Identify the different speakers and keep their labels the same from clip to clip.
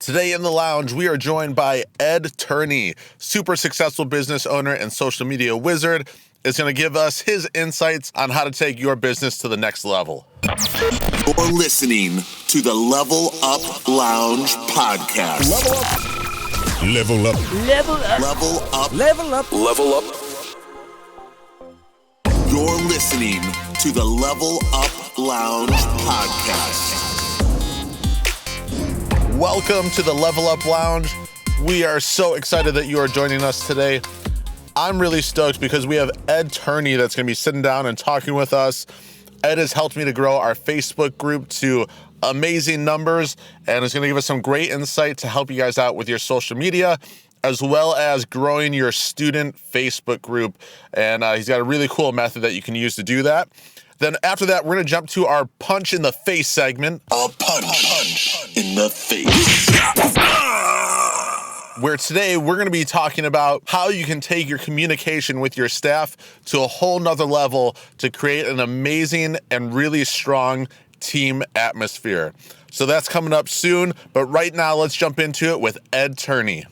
Speaker 1: Today in the lounge, we are joined by Ed Turney, super successful business owner and social media wizard, is going to give us his insights on how to take your business to the next level.
Speaker 2: You're listening to the Level Up Lounge podcast.
Speaker 3: Level up.
Speaker 4: Level up.
Speaker 2: Level up.
Speaker 3: Level up.
Speaker 4: Level up.
Speaker 2: You're listening to the Level Up Lounge podcast.
Speaker 1: Welcome to the Level Up Lounge. We are so excited that you are joining us today. I'm really stoked because we have Ed Turney that's going to be sitting down and talking with us. Ed has helped me to grow our Facebook group to amazing numbers and is going to give us some great insight to help you guys out with your social media, as well as growing your student Facebook group. And he's got a really cool method that you can use to do that. Then after that, we're going to jump to our punch in the face segment.
Speaker 2: A punch in the face.
Speaker 1: Where today we're going to be talking about how you can take your communication with your staff to a whole nother level to create an amazing and really strong team atmosphere. So that's coming up soon, but right now let's jump into it with Ed Turney.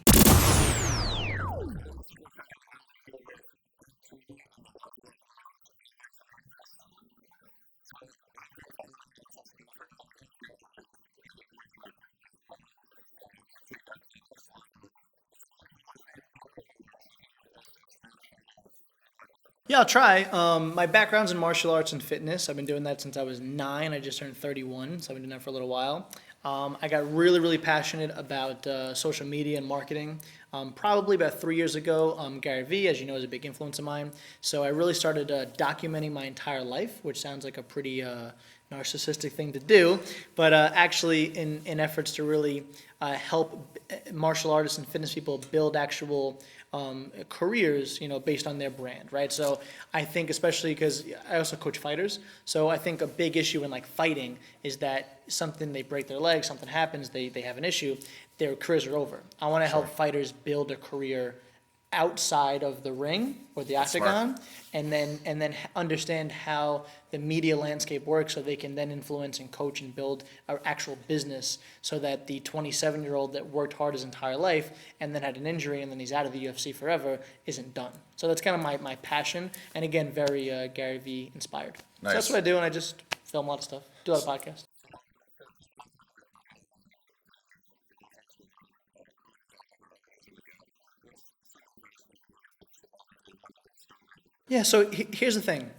Speaker 5: Yeah, I'll try. My background's in martial arts and fitness. I've been doing that since I was 9. I just turned 31, so I've been doing that for a little while. I got really passionate about social media and marketing. Probably about 3 years ago, Gary Vee, as you know, is a big influence of mine. So I really started documenting my entire life, which sounds like a pretty narcissistic thing to do, but actually in efforts to really help martial artists and fitness people build actual careers, based on their brand, right? So I think, especially because I also coach fighters, so I think a big issue in like fighting is that they break their leg, something happens, they have an issue, their careers are over. I want to help fighters build a career outside of the ring or the octagon, and then understand how the media landscape works, so they can then influence and coach and build an actual business, so that the 27-year-old that worked hard his entire life and then had an injury and then he's out of the UFC forever isn't done. So that's kind of my passion, and again, very Gary Vee inspired.
Speaker 1: Nice.
Speaker 5: So that's what I do, and I just film a lot of stuff, do a lot of podcasts. Yeah, so here's the thing.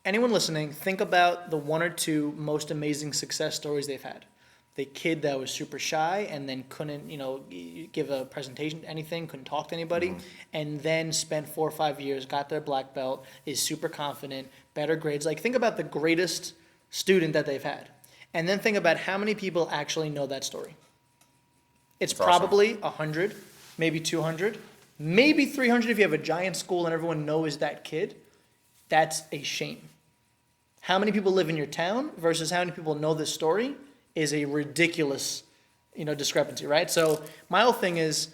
Speaker 5: Anyone listening, think about the 1 or 2 most amazing success stories they've had. The kid that was super shy and then couldn't, give a presentation, anything, couldn't talk to anybody, and then spent 4 or 5 years, got their black belt, is super confident, better grades. Like, think about the greatest student that they've had. And then think about how many people actually know that story. It's probably 100, maybe 200. Maybe 300 if you have a giant school and everyone knows that kid. That's a shame. How many people live in your town versus how many people know this story is a ridiculous, discrepancy, right? So my whole thing is,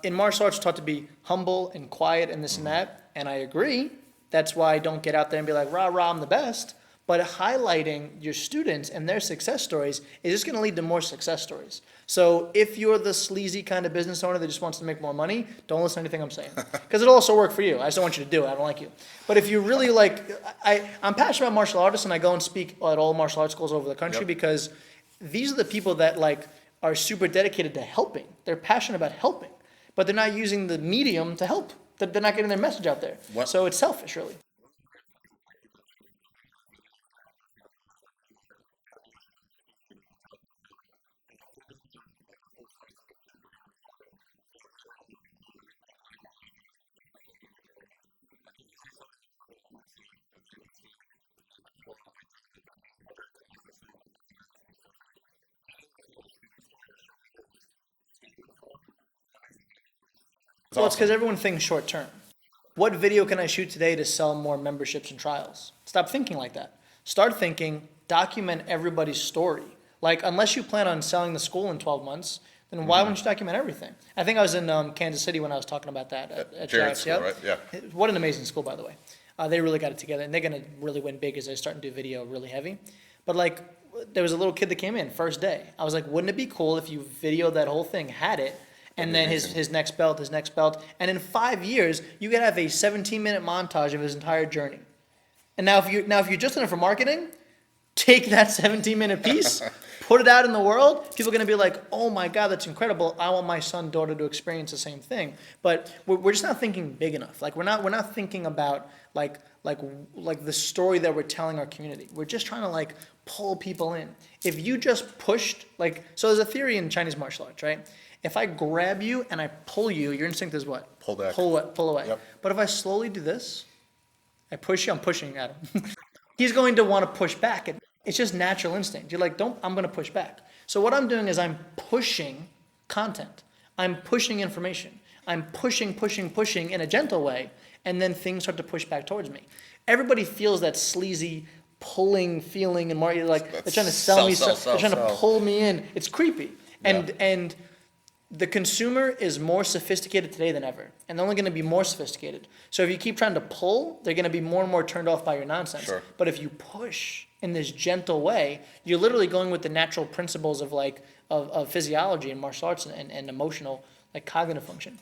Speaker 5: in martial arts, taught to be humble and quiet and this and that, and I agree. That's why I don't get out there and be like, rah, rah, I'm the best. But highlighting your students and their success stories is just going to lead to more success stories. So if you're the sleazy kind of business owner that just wants to make more money, don't listen to anything I'm saying. Because it'll also work for you. I just don't want you to do it. I don't like you. But if you really I'm passionate about martial artists, and I go and speak at all martial arts schools over the country because these are the people that are super dedicated to helping. They're passionate about helping, but they're not using the medium to help. They're not getting their message out there. So it's selfish, really. Well, it's because everyone thinks short term. What video can I shoot today to sell more memberships and trials? Stop thinking like that. Start thinking, document everybody's story. Like, unless you plan on selling the school in 12 months, then why wouldn't you document everything? I think I was in Kansas City when I was talking about that at
Speaker 1: Jared's school, right? Yeah.
Speaker 5: What an amazing school, by the way. They really got it together, and they're going to really win big as they start to do video really heavy. But there was a little kid that came in first day. I was like, wouldn't it be cool if you videoed that whole thing, had it, and then his next belt, and in 5 years you could have a 17-minute montage of his entire journey. And now if you're just in it for marketing, take that 17-minute piece, put it out in the world. People are going to be like, oh my God, that's incredible. I want my son, daughter to experience the same thing. But we're just not thinking big enough. Like we're not thinking about like the story that we're telling our community. We're just trying to like pull people in. If you just pushed, so there's a theory in Chinese martial arts, right? If I grab you and I pull you, your instinct is what?
Speaker 1: Pull back.
Speaker 5: Pull away.
Speaker 1: Yep.
Speaker 5: But if I slowly do this, I push you, I'm pushing at him. He's going to want to push back. It's just natural instinct. You're like, I'm going to push back. So what I'm doing is I'm pushing content. I'm pushing information. I'm pushing in a gentle way, and then things start to push back towards me. Everybody feels that sleazy pulling feeling, and more like they're trying to sell me stuff. They're trying to pull me in. It's creepy. And the consumer is more sophisticated today than ever, and they're only going to be more sophisticated. So if you keep trying to pull, they're going to be more and more turned off by your nonsense.
Speaker 1: Sure.
Speaker 5: But if you push in this gentle way, you're literally going with the natural principles of of physiology and martial arts and emotional, like cognitive function.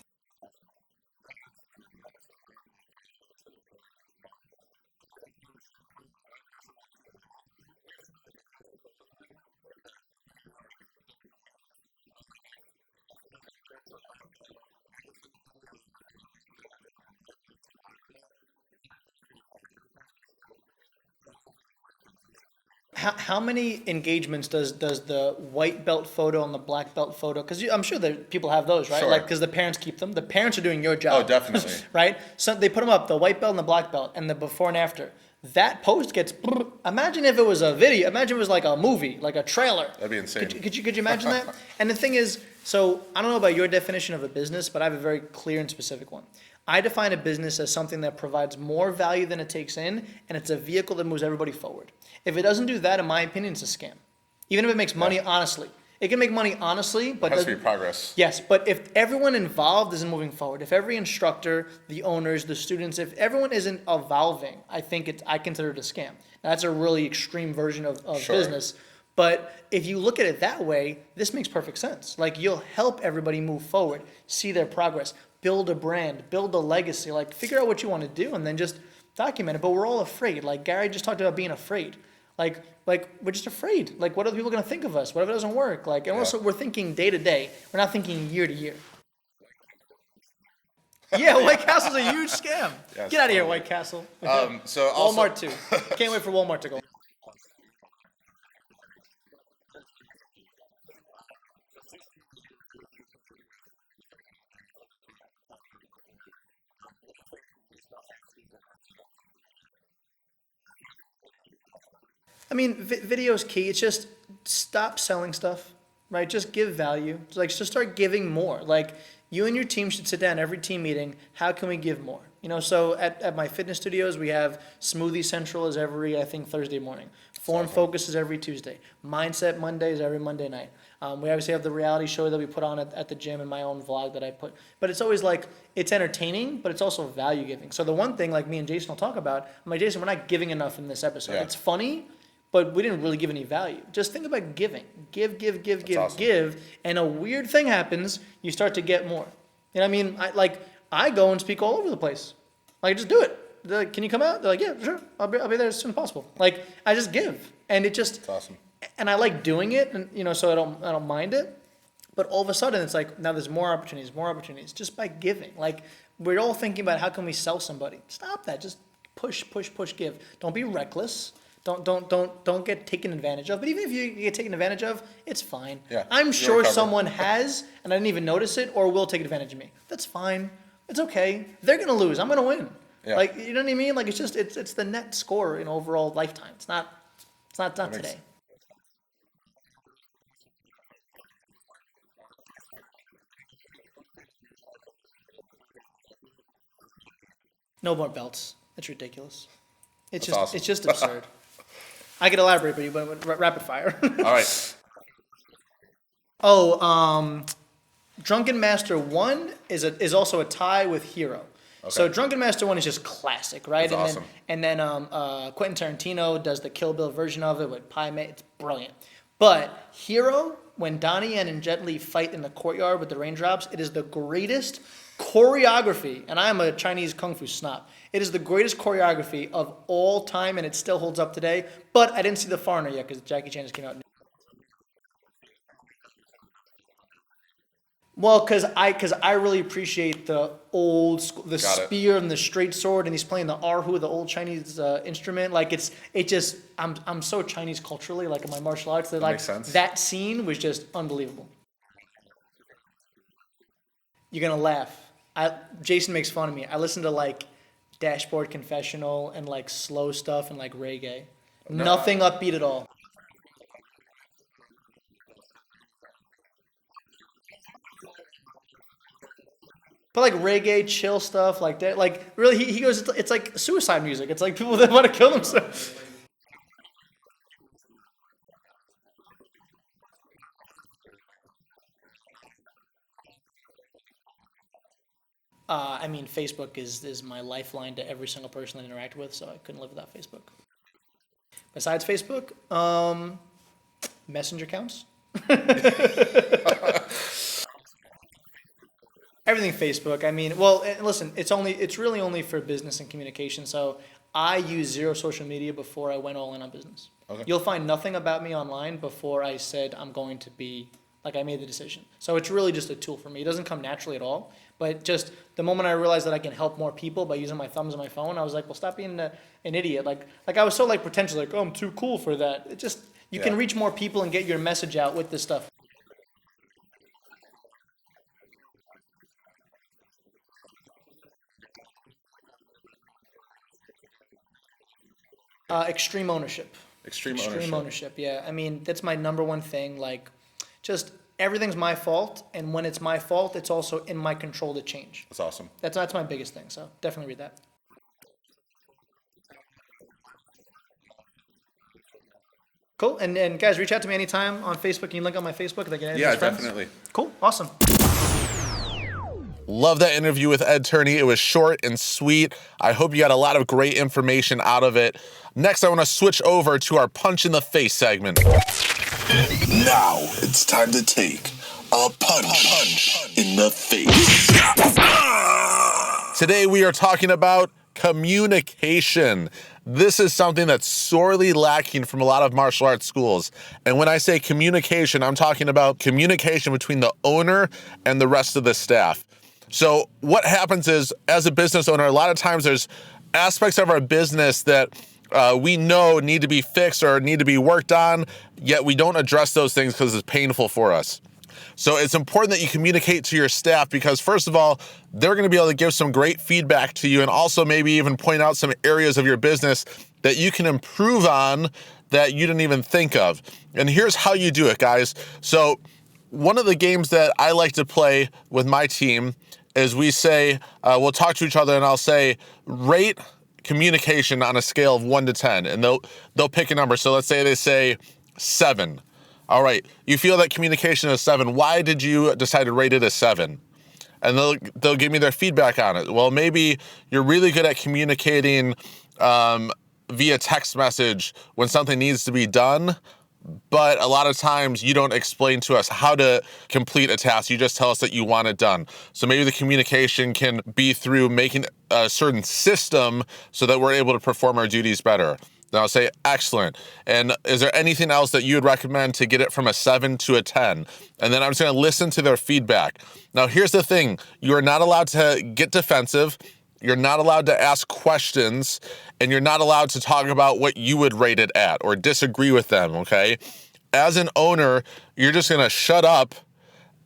Speaker 5: How many engagements does the white belt photo and the black belt photo? Because I'm sure that people have those, right?
Speaker 1: Sure.
Speaker 5: Like, because the parents keep them. The parents are doing your job.
Speaker 1: Oh, definitely.
Speaker 5: Right? So they put them up, the white belt and the black belt, and the before and after. That post gets. Imagine if it was a video. Imagine it was like a movie, like a trailer.
Speaker 1: That'd be insane.
Speaker 5: Could you imagine that? And the thing is, so I don't know about your definition of a business, but I have a very clear and specific one. I define a business as something that provides more value than it takes in, and it's a vehicle that moves everybody forward. If it doesn't do that, in my opinion, it's a scam. Even if it makes money honestly. It can make money honestly, but
Speaker 1: it has to be progress.
Speaker 5: Yes, but if everyone involved isn't moving forward, if every instructor, the owners, the students, if everyone isn't evolving, I consider it a scam. Now, that's a really extreme version of
Speaker 1: Sure.
Speaker 5: business. But if you look at it that way, this makes perfect sense. Like, you'll help everybody move forward, see their progress, build a brand, build a legacy, like figure out what you want to do and then just document it. But we're all afraid. Like Gary just talked about being afraid. Like we're just afraid. Like, what are people going to think of us? What if it doesn't work? Like, and also we're thinking day to day. We're not thinking year to year. Yeah, White Castle's a huge scam.
Speaker 1: Yes,
Speaker 5: Get out of here, White Castle.
Speaker 1: So also,
Speaker 5: Walmart too. Can't wait for Walmart to go. I mean, video is key. It's just stop selling stuff, right? Just give value. Like, just start giving more. Like, you and your team should sit down every team meeting. How can we give more? So at my fitness studios, we have Smoothie Central is every, I think, Thursday morning. Form Focus is every Tuesday. Mindset Monday is every Monday night. We obviously have the reality show that we put on at the gym and my own vlog that I put. But it's always like, it's entertaining, but it's also value giving. So the one thing, like me and Jason will talk about, I'm like, Jason, we're not giving enough in this episode.
Speaker 1: Yeah.
Speaker 5: It's funny, but we didn't really give any value. Just think about giving. Give,
Speaker 1: awesome.
Speaker 5: give. And a weird thing happens, you start to get more. You know what I mean? I go and speak all over the place. Like, just do it. They're like, can you come out? They're like, yeah, sure. I'll be there as soon as possible. Like, I just give. And it just,
Speaker 1: That's awesome.
Speaker 5: And I like doing it, and so I don't mind it. But all of a sudden, it's like, now there's more opportunities just by giving. Like, we're all thinking about how can we sell somebody. Stop that. Just push, give. Don't be reckless. Don't get taken advantage of. But even if you get taken advantage of, it's fine.
Speaker 1: Yeah,
Speaker 5: I'm sure
Speaker 1: recover.
Speaker 5: someone has, and I didn't even notice it, or will take advantage of me. That's fine. It's okay. They're gonna lose. I'm gonna win.
Speaker 1: Yeah.
Speaker 5: Like, you know what I mean? Like, it's the net score in overall lifetime. It's not today. No more belts. It's ridiculous. It's
Speaker 1: That's awesome.
Speaker 5: It's just absurd. I could elaborate, but rapid fire.
Speaker 1: All right.
Speaker 5: Oh, Drunken Master 1 is also a tie with Hero. So Drunken Master 1 is just classic, right?
Speaker 1: That's awesome.
Speaker 5: And then Quentin Tarantino does the Kill Bill version of it with Pai Mei. It's brilliant. But Hero, when Donnie Yen and Jet Li fight in the courtyard with the raindrops, it is the greatest choreography, and I am a Chinese kung fu snob. It is the greatest choreography of all time, and it still holds up today. But I didn't see The Foreigner yet because Jackie Chan just came out. Well, because I really appreciate the old school, the spear and the straight sword, and he's playing the erhu, the old Chinese instrument. Like I'm so Chinese culturally, like in my martial arts, that like that scene was just unbelievable. You're gonna laugh. Jason makes fun of me. I listen to like Dashboard Confessional and like slow stuff and like reggae. Nothing upbeat at all. But like reggae, chill stuff like that. Like really, he goes. It's like suicide music. It's like people that want to kill themselves. I mean, Facebook is my lifeline to every single person I interact with, so I couldn't live without Facebook. Besides Facebook, Messenger counts. Everything Facebook. I mean, well, listen, it's really only for business and communication. So I use zero social media before I went all in on business. Okay. You'll find nothing about me online before I said I'm going to be, like I made the decision. So it's really just a tool for me. It doesn't come naturally at all. But just the moment I realized that I can help more people by using my thumbs on my phone, I was like, well, stop being an idiot. Like I was so like pretentious, like, oh, I'm too cool for that. It just, you can reach more people and get your message out with this stuff. Extreme ownership.
Speaker 1: Extreme
Speaker 5: ownership, yeah. I mean, that's my number one thing. Like, just everything's my fault, and when it's my fault, it's also in my control to change.
Speaker 1: That's awesome.
Speaker 5: That's my biggest thing, so definitely read that. Cool, and guys, reach out to me anytime on Facebook. Can you link on my Facebook? They can add
Speaker 1: yeah,
Speaker 5: as friends?
Speaker 1: Definitely.
Speaker 5: Cool, awesome.
Speaker 1: Love that interview with Ed Turney. It was short and sweet. I hope you got a lot of great information out of it. Next, I want to switch over to our Punch in the Face segment.
Speaker 2: Now it's time to take a punch in the face.
Speaker 1: Today, we are talking about communication. This is something that's sorely lacking from a lot of martial arts schools. And when I say communication, I'm talking about communication between the owner and the rest of the staff. So what happens is, as a business owner, a lot of times there's aspects of our business that we know need to be fixed or need to be worked on, yet we don't address those things because it's painful for us. So it's important that you communicate to your staff because, first of all, they're going to be able to give some great feedback to you and also maybe even point out some areas of your business that you can improve on that you didn't even think of. And here's how you do it, guys. So one of the games that I like to play with my team is we say, we'll talk to each other and I'll say, rate communication on a scale of 1 to 10. And they'll pick a number. So let's say they say 7. All right, you feel that communication is 7. Why did you decide to rate it as 7? And they'll give me their feedback on it. Well, maybe you're really good at communicating via text message when something needs to be done, but a lot of times you don't explain to us how to complete a task. You just tell us that you want it done. So maybe the communication can be through making a certain system so that we're able to perform our duties better. Then I'll say, excellent. And is there anything else that you would recommend to get it from a 7 to a 10? And then I'm just going to listen to their feedback. Now, here's the thing. You are not allowed to get defensive. You're not allowed to ask questions. And you're not allowed to talk about what you would rate it at or disagree with them, okay? As an owner, you're just going to shut up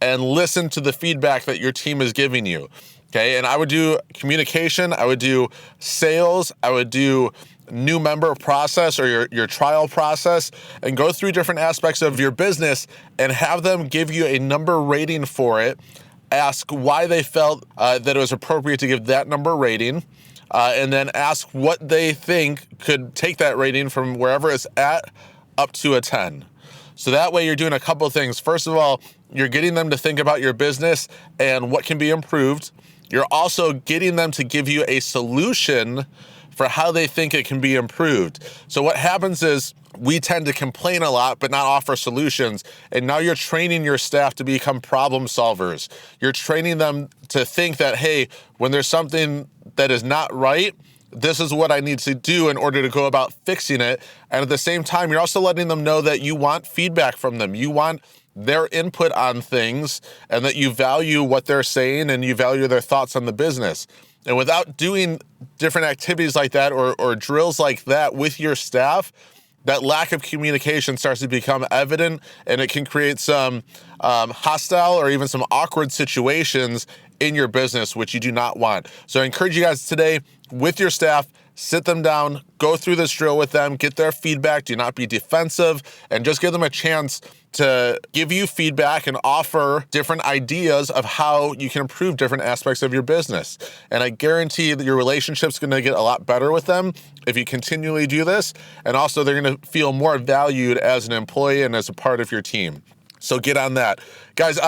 Speaker 1: and listen to the feedback that your team is giving you, okay? And I would do communication. I would do sales. I would do new member process or your trial process and go through different aspects of your business and have them give you a number rating for it. Ask why they felt that it was appropriate to give that number rating, and then ask what they think could take that rating from wherever it's at up to a 10. So that way you're doing a couple of things. First of all, you're getting them to think about your business and what can be improved. you're also getting them to give you a solution for how they think it can be improved. So what happens is we tend to complain a lot, but not offer solutions. And now you're training your staff to become problem solvers. You're training them to think that, hey, when there's something that is not right, this is what I need to do in order to go about fixing it. And at the same time, you're also letting them know that you want feedback from them. You want their input on things, and that you value what they're saying and you value their thoughts on the business. And without doing different activities like that or drills like that with your staff, that lack of communication starts to become evident, and it can create some hostile or even some awkward situations in your business, which you do not want. So I encourage you guys today with your staff, sit them down, go through this drill with them, get their feedback, do not be defensive, and just give them a chance to give you feedback and offer different ideas of how you can improve different aspects of your business. And I guarantee that your relationship's gonna get a lot better with them if you continually do this. And also they're gonna feel more valued as an employee and as a part of your team. So get on that. Guys,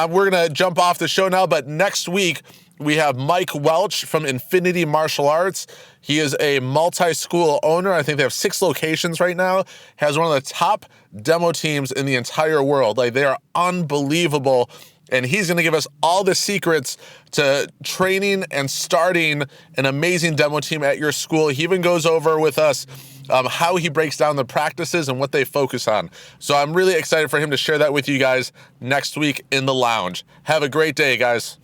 Speaker 1: we're gonna jump off the show now, but next week, we have Mike Welch from Infinity Martial Arts. He is a multi-school owner. I think they have 6 locations right now. Has one of the top demo teams in the entire world. Like, they are unbelievable. And he's going to give us all the secrets to training and starting an amazing demo team at your school. He even goes over with us how he breaks down the practices and what they focus on. So I'm really excited for him to share that with you guys next week in the lounge. Have a great day, guys.